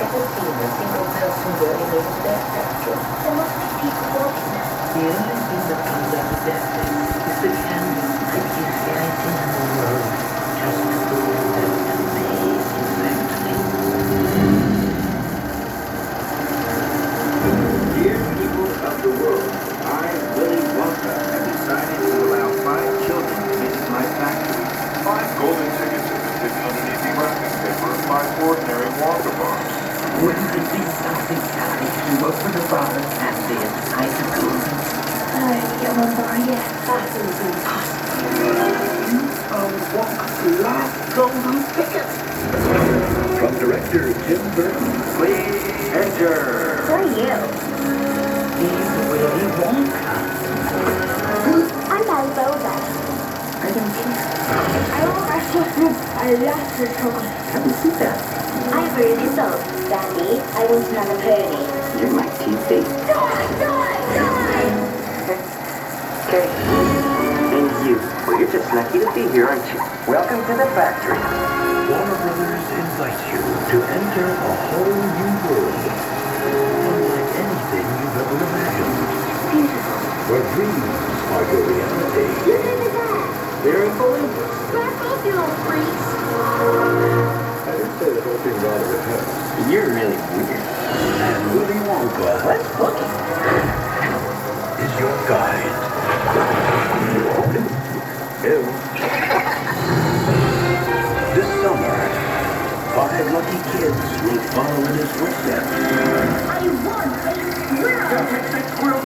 ever seen a single person wearing a detector? There must be people watching us. The only thing that comes out of that is the candle, the prettiest lighting in the world, just to go that amazing factory. Dear people of the world, I, Willy Wonka, have decided to allow 5 children to visit my factory. 5 golden tickets have been hidden underneath the wrapping paper of 5 ordinary Wonka bars. Wouldn't it be something, Sally, to open the bottle and the inside the golden? I remember, yes, that was impossible. You are Wonka's last golden ticket. From director Tim Burton, please enter. Who are you? He's Willy Wonka. I'm Balboa. I don't care. I want restaurant. I love the chocolate. Have you seen that? I have already sold. Daddy, I want another pony. You're my teammate. Die! Okay. And you. Well, you're just lucky to be here, aren't you? Welcome to the factory. Warner Brothers invites you to enter a whole new world, unlike anything you've ever imagined, Beautiful. where dreams are your reality. Look over there. Very cool. Back off, you little freaks. I didn't say the whole thing rather intense. You're really weird. And Willy Wonka Let's book it. is your guide.